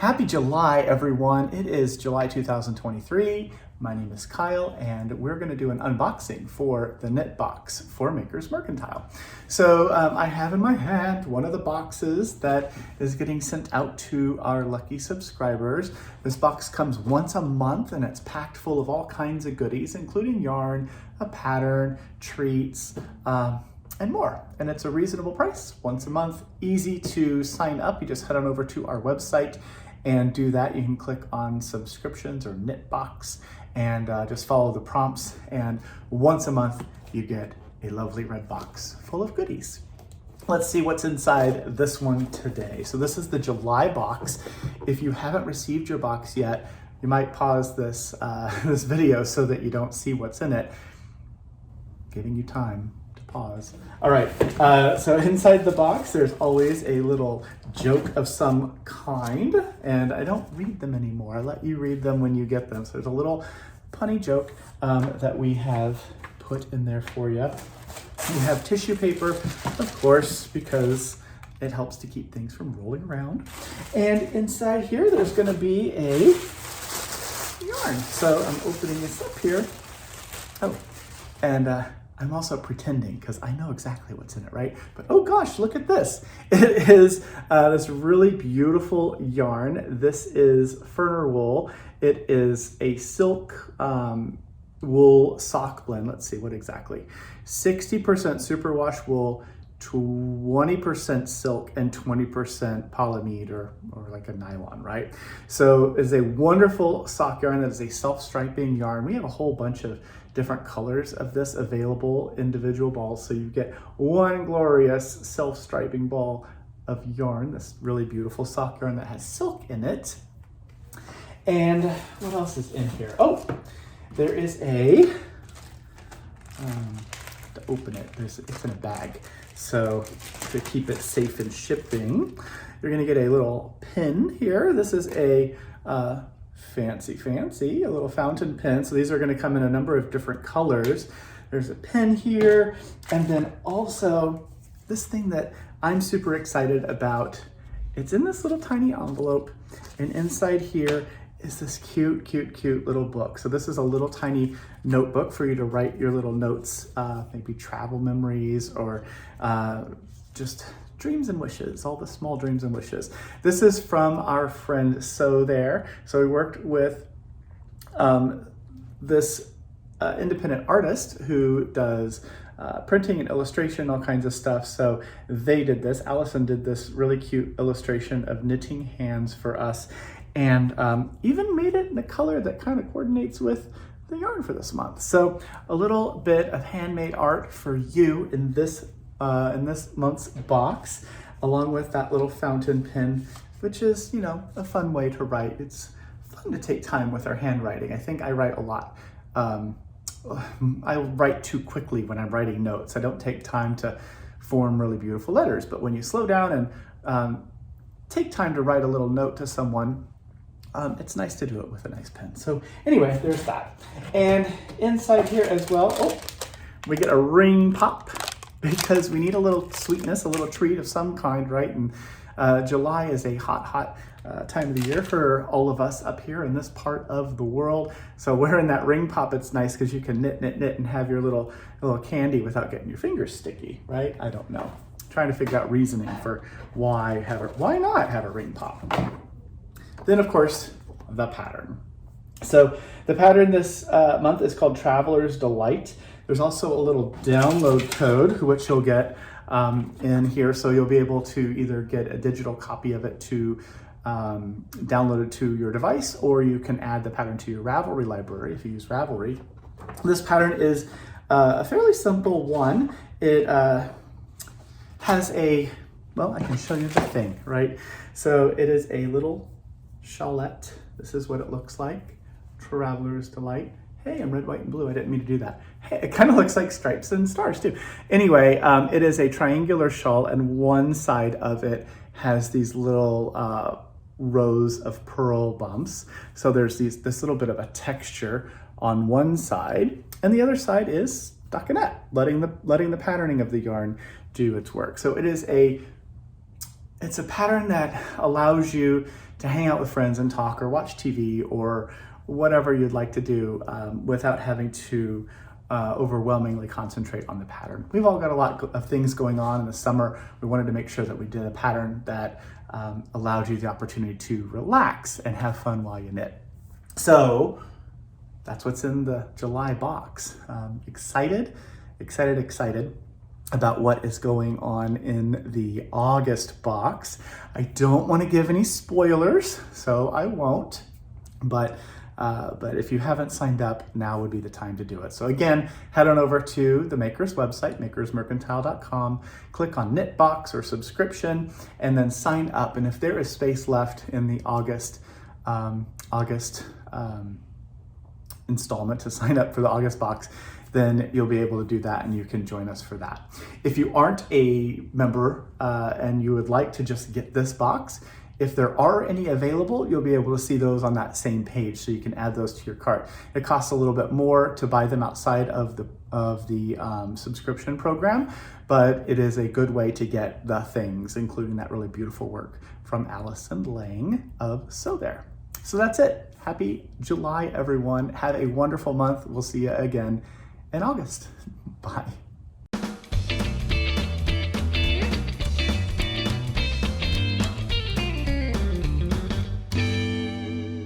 Happy July, everyone. It is July 2023. My name is Kyle, and we're going to do an unboxing for the Knit Box for Makers Mercantile. So I have in my hand one of the boxes that is getting sent out to our lucky subscribers. This box comes once a month, and it's packed full of all kinds of goodies, including yarn, a pattern, treats, and more. And it's a reasonable price, once a month, easy to sign up. You just head on over to our website and do that. You can click on subscriptions or Knit Box and just follow the prompts. And once a month, you get a lovely red box full of goodies. Let's see what's inside this one today. So this is the July box. If you haven't received your box yet, you might pause this, this video so that you don't see what's in it. Giving you time to pause. All right, so inside the box, there's always a little joke of some kind, and I don't read them anymore. I let you read them when you get them. So there's a little punny joke that we have put in there for you. You have tissue paper, of course, because it helps to keep things from rolling around. And inside here, there's gonna be a yarn. So I'm opening this up here. Oh, and I'm also pretending because I know exactly what's in it, right? But oh gosh, look at this. It is this really beautiful yarn. This is Ferner wool. It is a silk wool sock blend. Let's see what exactly. 60% superwash wool, 20% silk, and 20% polyamide or like a nylon, right? So it's a wonderful sock yarn that is a self-striping yarn. We have a whole bunch of different colors of this available, individual balls. So you get one glorious self-striping ball of yarn, this really beautiful sock yarn that has silk in it. And what else is in here? Oh, there is a, to open it, it's in a bag. So to keep it safe in shipping, you're gonna get a little pin here. This is a fancy, a little fountain pen. So these are gonna come in a number of different colors. There's a pen here, and then also this thing that I'm super excited about. It's in this little tiny envelope, and inside here is this cute little book. So this is a little tiny notebook for you to write your little notes, maybe travel memories or just dreams and wishes, all the small dreams and wishes. This is from our friend Sew There. So we worked with this independent artist who does printing and illustration, all kinds of stuff. So they did this. Allison did this really cute illustration of knitting hands for us, and even made it in a color that kind of coordinates with the yarn for this month. So a little bit of handmade art for you in this month's box, along with that little fountain pen, which is, you know, a fun way to write. It's fun to take time with our handwriting. I think I write a lot. I write too quickly when I'm writing notes. I don't take time to form really beautiful letters, but when you slow down and take time to write a little note to someone, it's nice to do it with a nice pen. So anyway, there's that. And inside here as well, oh, we get a ring pop because we need a little sweetness, a little treat of some kind, right? And July is a hot time of the year for all of us up here in this part of the world. So wearing that ring pop, it's nice because you can knit and have your little candy without getting your fingers sticky, right? I don't know. Trying to figure out reasoning for why not have a ring pop. Then of course, the pattern. So the pattern this month is called Traveler's Delight. There's also a little download code, which you'll get in here. So you'll be able to either get a digital copy of it to download it to your device, or you can add the pattern to your Ravelry library if you use Ravelry. This pattern is a fairly simple one. It has well, I can show you the thing, right? So it is a little shawlette. This is what it looks like. Traveler's Delight. Hey, I'm red, white, and blue. I didn't mean to do that. Hey, it kind of looks like stripes and stars too. Anyway, it is a triangular shawl, and one side of it has these little rows of pearl bumps. So there's this little bit of a texture on one side, and the other side is stockinette, letting the patterning of the yarn do its work. So it's a pattern that allows you to hang out with friends and talk or watch TV or whatever you'd like to do without having to overwhelmingly concentrate on the pattern. We've all got a lot of things going on in the summer. We wanted to make sure that we did a pattern that allowed you the opportunity to relax and have fun while you knit. So that's what's in the July box. Excited about what is going on in the August box. I don't want to give any spoilers, so I won't, but if you haven't signed up, now would be the time to do it. So again, head on over to the Makers website, makersmercantile.com, click on Knit Box or subscription, and then sign up. And if there is space left in the August installment to sign up for the August box, then you'll be able to do that and you can join us for that. If you aren't a member and you would like to just get this box, if there are any available, you'll be able to see those on that same page, so you can add those to your cart. It costs a little bit more to buy them outside of the subscription program, but it is a good way to get the things, including that really beautiful work from Allison Lang of Sew There. So that's it. Happy July, everyone. Have a wonderful month. We'll see you again in August. Bye.